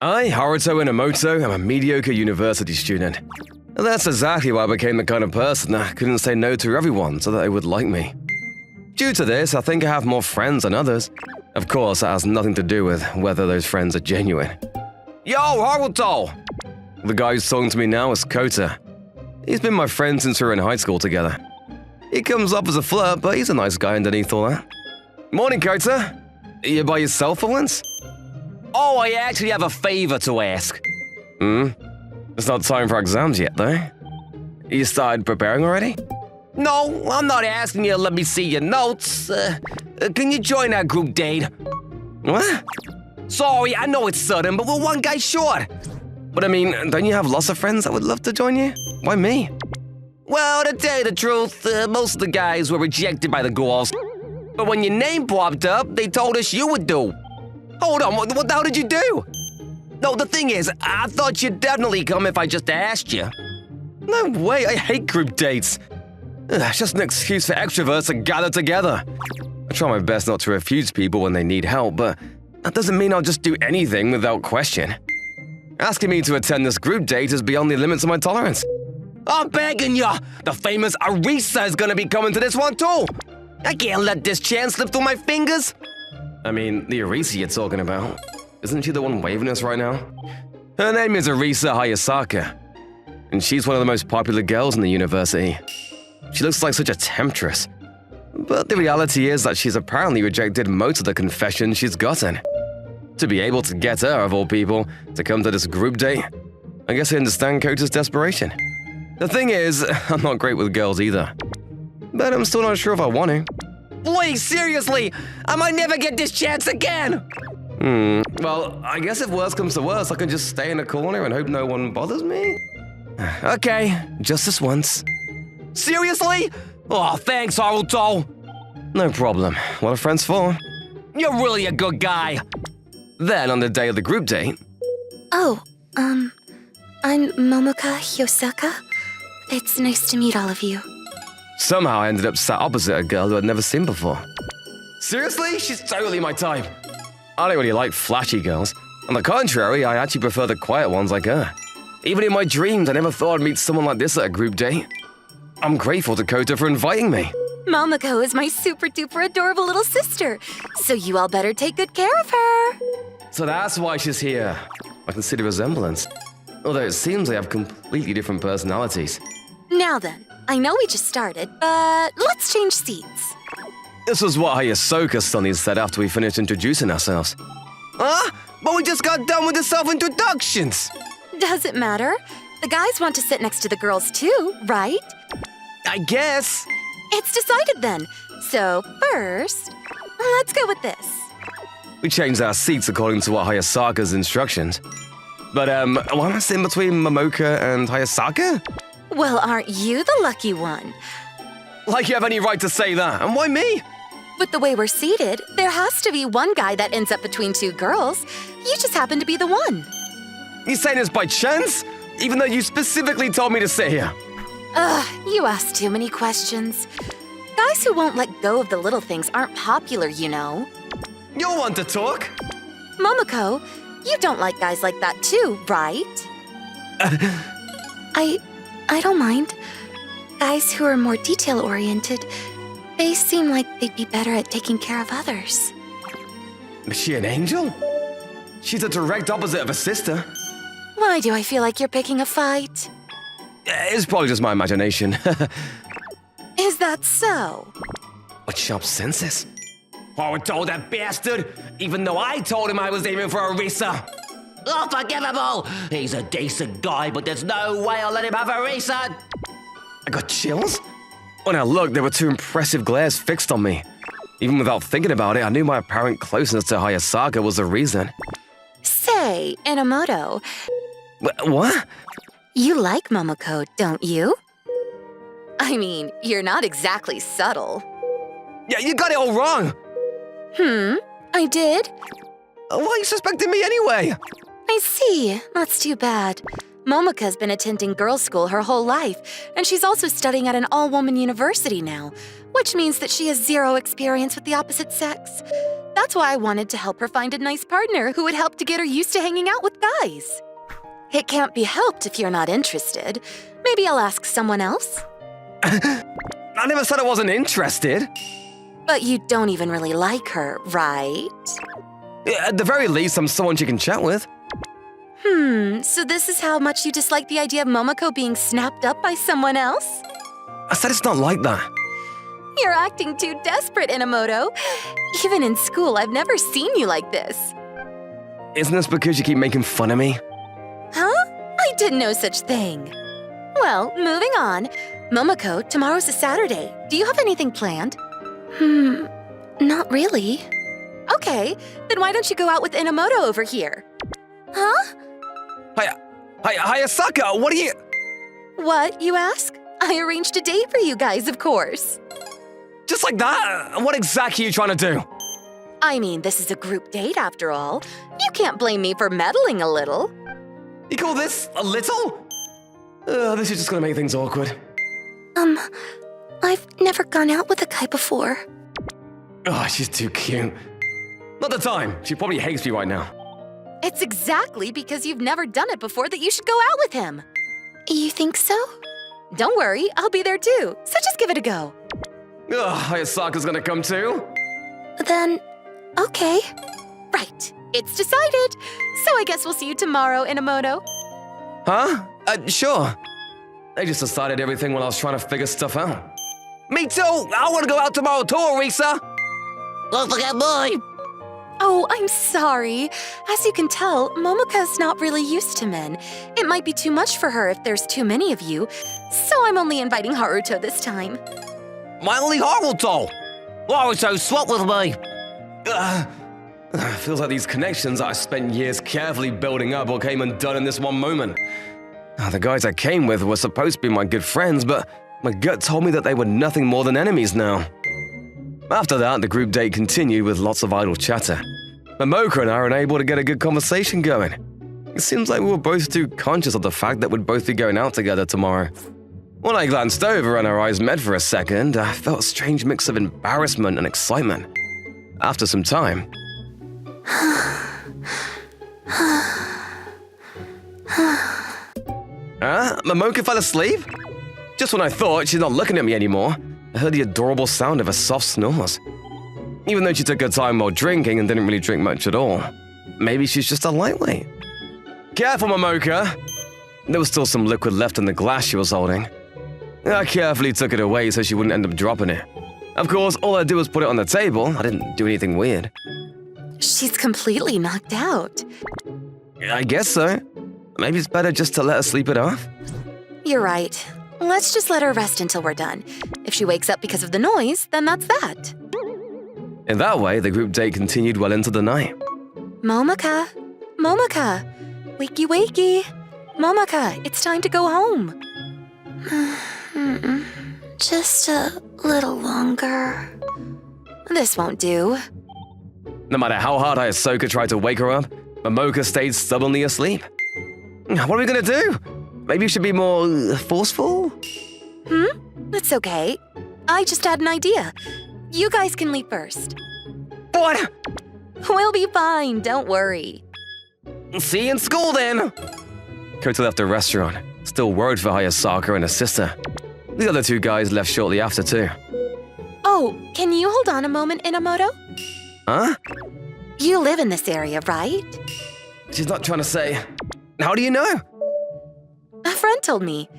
I, Haruto Inamoto, am a mediocre university student. That's exactly why I became the kind of person that couldn't say no to everyone so that they would like me. Due to this, I think I have more friends than others. Of course, that has nothing to do with whether those friends are genuine. Yo, Haruto! The guy who's talking to me now is Kota. He's been my friend since we were in high school together. He comes up as a flirt, but he's a nice guy underneath all that. Morning, Kota. You by yourself for once? Oh, I actually have a favor to ask. It's not time for exams yet, though. You started preparing already? No, I'm not asking you to let me see your notes. Can you join our group date? What? Sorry, I know it's sudden, but we're one guy short. But I mean, don't you have lots of friends that would love to join you? Why me? Well, to tell you the truth, most of the guys were rejected by the girls. But when your name popped up, they told us you would do. Hold on, what the hell did you do? No, the thing is, I thought you'd definitely come if I just asked you. No way, I hate group dates. It's just an excuse for extroverts to gather together. I try my best not to refuse people when they need help, but that doesn't mean I'll just do anything without question. Asking me to attend this group date is beyond the limits of my tolerance. I'm begging you! The famous Arisa is gonna be coming to this one too! I can't let this chance slip through my fingers! I mean, the Arisa you're talking about. Isn't she the one waving us right now? Her name is Arisa Hayasaka, and she's one of the most popular girls in the university. She looks like such a temptress. But the reality is that she's apparently rejected most of the confessions she's gotten. To be able to get her, of all people, to come to this group date, I guess I understand Kota's desperation. The thing is, I'm not great with girls either. But I'm still not sure if I want to. Please, seriously! I might never get this chance again! Well, I guess if worse comes to worse, I can just stay in a corner and hope no one bothers me? Okay, just this once. Seriously? Oh, thanks, Haruto! No problem. What are friends for? You're really a good guy. Then, on the day of the group date... Oh, I'm Momoka Hyosaka. It's nice to meet all of you. Somehow I ended up sat opposite a girl who I'd never seen before. Seriously? She's totally my type. I don't really like flashy girls. On the contrary, I actually prefer the quiet ones like her. Even in my dreams, I never thought I'd meet someone like this at a group date. I'm grateful to Kota for inviting me. Momoko is my super-duper adorable little sister, so you all better take good care of her. So that's why she's here. I can see the resemblance. Although it seems they have completely different personalities. Now then, I know we just started, but let's change seats. This was what Hayasoka-Sunny said after we finished introducing ourselves. Huh? But we just got done with the self-introductions! Does it matter? The guys want to sit next to the girls too, right? I guess. It's decided then. So first, let's go with this. We changed our seats according to what Hayasaka's instructions. But, why am I sitting between Momoka and Hayasaka? Well, aren't you the lucky one? Like you have any right to say that, and why me? With the way we're seated, there has to be one guy that ends up between two girls. You just happen to be the one. You saying this by chance? Even though you specifically told me to sit here. You ask too many questions. Guys who won't let go of the little things aren't popular, you know. You'll want to talk. Momoko, you don't like guys like that too, right? I don't mind. Guys who are more detail-oriented, they seem like they'd be better at taking care of others. Is she an angel? She's a direct opposite of her sister. Why do I feel like you're picking a fight? It's probably just my imagination. Is that so? What sharp senses. Haruto, that bastard! Even though I told him I was aiming for Arisa! Unforgivable! He's a decent guy, but there's no way I'll let him have Arisa! I got chills. When I looked, there were two impressive glares fixed on me. Even without thinking about it, I knew my apparent closeness to Hayasaka was the reason. Say, Inamoto, What? you like Momoko, don't you? I mean, you're not exactly subtle. Yeah, you got it all wrong. I did? Why are you suspecting me anyway? I see. That's too bad. Momoka's been attending girls' school her whole life, and she's also studying at an all-woman university now, which means that she has zero experience with the opposite sex. That's why I wanted to help her find a nice partner who would help to get her used to hanging out with guys. It can't be helped if you're not interested. Maybe I'll ask someone else. I never said I wasn't interested. But you don't even really like her, right? At the very least, I'm someone she can chat with. So this is how much you dislike the idea of Momoko being snapped up by someone else? I said it's not like that. You're acting too desperate, Inamoto. Even in school, I've never seen you like this. Isn't this because you keep making fun of me? Huh? I did no such thing. Well, moving on. Momoko, tomorrow's a Saturday. Do you have anything planned? Not really. Okay, then why don't you go out with Inamoto over here? Huh? Hayasaka, what are you... What, you ask? I arranged a date for you guys, of course. Just like that? What exactly are you trying to do? I mean, this is a group date after all. You can't blame me for meddling a little. You call this a little? This is just gonna make things awkward. I've never gone out with a guy before. Oh, she's too cute. Not the time. She probably hates me right now. It's exactly because you've never done it before that you should go out with him. You think so? Don't worry, I'll be there too, so just give it a go. Hayasaka's gonna come too? Then, okay. Right, it's decided. So I guess we'll see you tomorrow, Inamoto. Huh? Sure. They just decided everything while I was trying to figure stuff out. Me too! I want to go out tomorrow too, Arisa! Don't forget me! Oh, I'm sorry. As you can tell, Momoka's not really used to men. It might be too much for her if there's too many of you, so I'm only inviting Haruto this time. My only Haruto! Haruto, swap with me! Feels like these connections that I spent years carefully building up all came undone in this one moment. The guys I came with were supposed to be my good friends, but my gut told me that they were nothing more than enemies now. After that, the group date continued with lots of idle chatter. Momoko and I were unable to get a good conversation going. It seems like we were both too conscious of the fact that we'd both be going out together tomorrow. When I glanced over and our eyes met for a second, I felt a strange mix of embarrassment and excitement. After some time... Momoko fell asleep? Just when I thought she's not looking at me anymore, I heard the adorable sound of her soft snores. Even though she took her time while drinking and didn't really drink much at all, maybe she's just a lightweight. Careful, Momoko! There was still some liquid left in the glass she was holding. I carefully took it away so she wouldn't end up dropping it. Of course, all I did was put it on the table. I didn't do anything weird. She's completely knocked out. I guess so. Maybe it's better just to let her sleep it off. You're right. Let's just let her rest until we're done. If she wakes up because of the noise, then that's that. In that way, the group date continued well into the night. Momoka! Momoka! Wakey wakey! Momoka, it's time to go home. Just a little longer. This won't do. No matter how hard Hayasaka tried to wake her up, Momoko stayed stubbornly asleep. What are we gonna do? Maybe you should be more forceful? It's okay. I just had an idea. You guys can leave first. What? We'll be fine, don't worry. See you in school then! Kota left the restaurant, still worried for Hayasaka and her sister. The other two guys left shortly after too. Oh, can you hold on a moment, Inamoto? Huh? You live in this area, right? She's not trying to say... How do you know? A friend told me.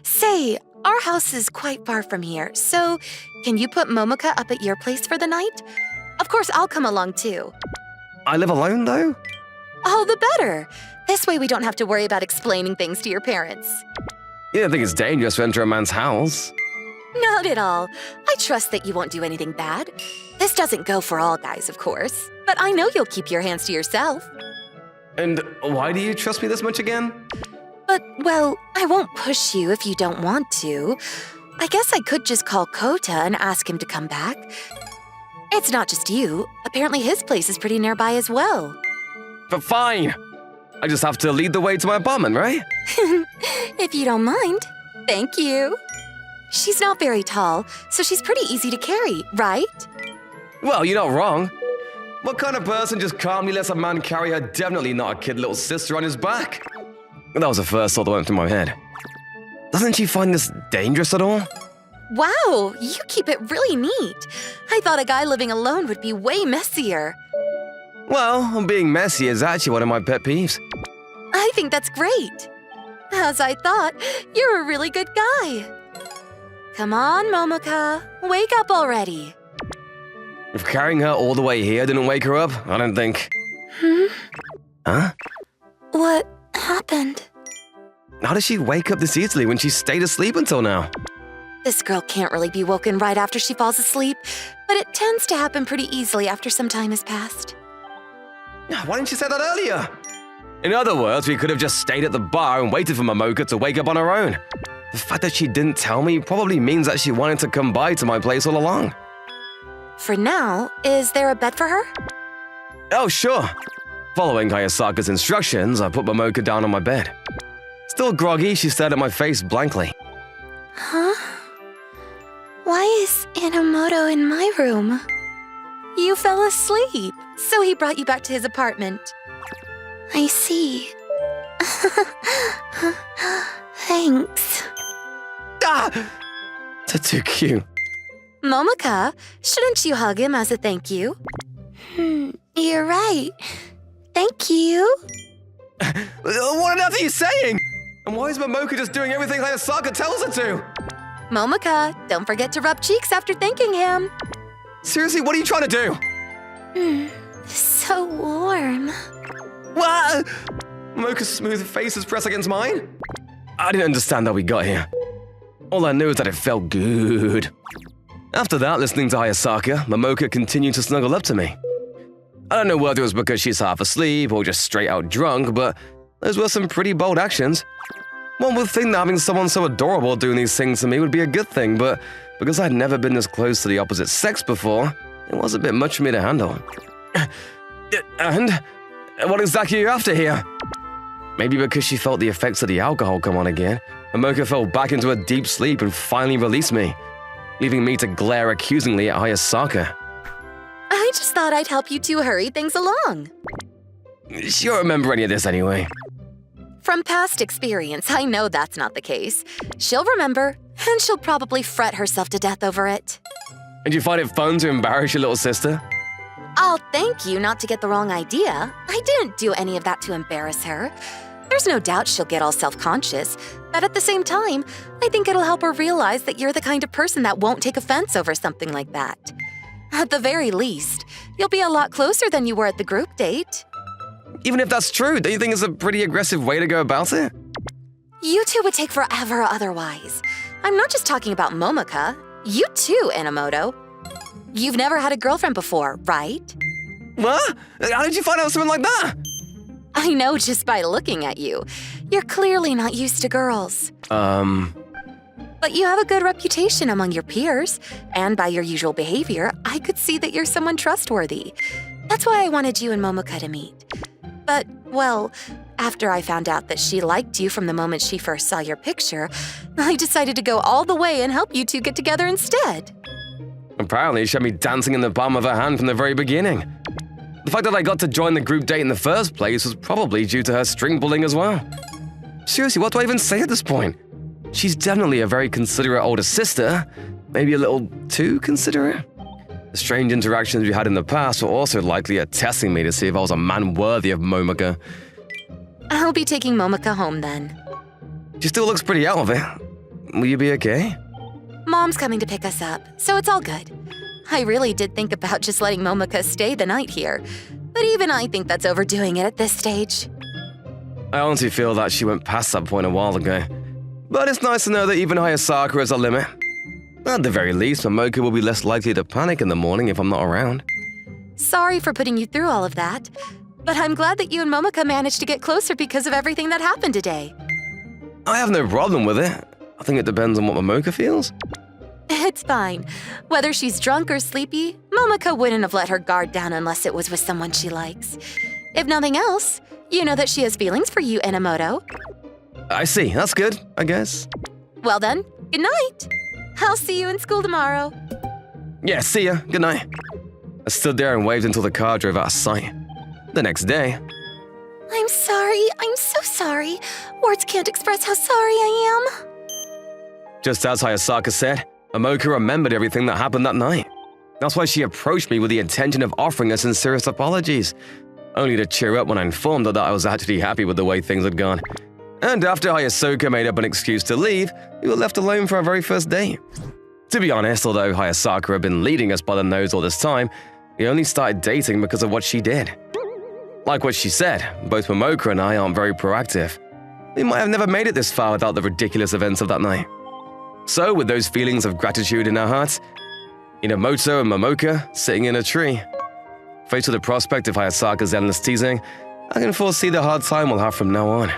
Say, our house is quite far from here, so can you put Momoka up at your place for the night? Of course, I'll come along too. I live alone, though? All the better. This way we don't have to worry about explaining things to your parents. You don't think it's dangerous to enter a man's house? Not at all. I trust that you won't do anything bad. This doesn't go for all guys, of course, but I know you'll keep your hands to yourself. And why do you trust me this much again? But, well, I won't push you if you don't want to. I guess I could just call Kota and ask him to come back. It's not just you. Apparently his place is pretty nearby as well. But fine. I just have to lead the way to my apartment, right? If you don't mind. Thank you. She's not very tall, so she's pretty easy to carry, right? Well, you're not wrong. What kind of person just calmly lets a man carry her definitely not a kid little sister on his back? That was the first thought that went through my head. Doesn't she find this dangerous at all? Wow, you keep it really neat. I thought a guy living alone would be way messier. Well, being messy is actually one of my pet peeves. I think that's great. As I thought, you're a really good guy. Come on, Momoka, wake up already. If carrying her all the way here didn't wake her up, I don't think. Huh? What happened? How did she wake up this easily when she stayed asleep until now? This girl can't really be woken right after she falls asleep, but it tends to happen pretty easily after some time has passed. Why didn't you say that earlier? In other words, we could have just stayed at the bar and waited for Momoka to wake up on her own. The fact that she didn't tell me probably means that she wanted to come by to my place all along. For now, is there a bed for her? Oh, sure. Following Hayasaka's instructions, I put Momoka down on my bed. Still groggy, she stared at my face blankly. Huh? Why is Inamoto in my room? You fell asleep, so he brought you back to his apartment. I see. Thanks. Ah! That's too cute. Momoka, shouldn't you hug him as a thank you? You're right. Thank you. What on earth are you saying? And why is Momoka just doing everything Hayasaka tells her to? Momoka, don't forget to rub cheeks after thanking him. Seriously, what are you trying to do? So warm. What? Momoka's smooth face is pressed against mine? I didn't understand how we got here. All I knew is that it felt good. After that, listening to Hayasaka, Momoka continued to snuggle up to me. I don't know whether it was because she's half asleep or just straight out drunk, but those were some pretty bold actions. One would think that having someone so adorable doing these things to me would be a good thing, but because I'd never been this close to the opposite sex before, it was a bit much for me to handle. And? What exactly are you after here? Maybe because she felt the effects of the alcohol come on again, Momoka fell back into a deep sleep and finally released me, leaving me to glare accusingly at Hayasaka. I just thought I'd help you two hurry things along. She don't remember any of this anyway. From past experience, I know that's not the case. She'll remember, and she'll probably fret herself to death over it. And you find it fun to embarrass your little sister? I'll thank you not to get the wrong idea. I didn't do any of that to embarrass her. There's no doubt she'll get all self-conscious, but at the same time, I think it'll help her realize that you're the kind of person that won't take offense over something like that. At the very least, you'll be a lot closer than you were at the group date. Even if that's true, don't you think it's a pretty aggressive way to go about it? You two would take forever otherwise. I'm not just talking about Momoka. You too, Inamoto. You've never had a girlfriend before, right? What? How did you find out something like that? I know just by looking at you. You're clearly not used to girls. But you have a good reputation among your peers, and by your usual behavior, I could see that you're someone trustworthy. That's why I wanted you and Momoka to meet. But, well, after I found out that she liked you from the moment she first saw your picture, I decided to go all the way and help you two get together instead. Apparently, she had me dancing in the palm of her hand from the very beginning. The fact that I got to join the group date in the first place was probably due to her string pulling as well. Seriously, what do I even say at this point? She's definitely a very considerate older sister, maybe a little too considerate. The strange interactions we had in the past were also likely at testing me to see if I was a man worthy of Momoka. I'll be taking Momoka home then. She still looks pretty out of it. Will you be okay? Mom's coming to pick us up, so it's all good. I really did think about just letting Momoka stay the night here, but even I think that's overdoing it at this stage. I honestly feel that she went past that point a while ago. But it's nice to know that even Hayasaka has a limit. At the very least, Momoka will be less likely to panic in the morning if I'm not around. Sorry for putting you through all of that, but I'm glad that you and Momoka managed to get closer because of everything that happened today. I have no problem with it. I think it depends on what Momoka feels. It's fine. Whether she's drunk or sleepy, Momoka wouldn't have let her guard down unless it was with someone she likes. If nothing else, you know that she has feelings for you, Inamoto. I see. That's good, I guess. Well then, good night. I'll see you in school tomorrow. Yeah, see ya. Good night. I stood there and waved until the car drove out of sight. The next day, I'm sorry. I'm so sorry. Words can't express how sorry I am. just as Hayasaka said, Momoka remembered everything that happened that night. That's why she approached me with the intention of offering her sincerest apologies, only to cheer up when I informed her that I was actually happy with the way things had gone. And after Hayasaka made up an excuse to leave, we were left alone for our very first date. To be honest, although Hayasaka had been leading us by the nose all this time, we only started dating because of what she did. Like what she said, both Momoka and I aren't very proactive. We might have never made it this far without the ridiculous events of that night. So, with those feelings of gratitude in our hearts, Inamoto and Momoka sitting in a tree, faced with the prospect of Hayasaka's endless teasing, I can foresee the hard time we'll have from now on.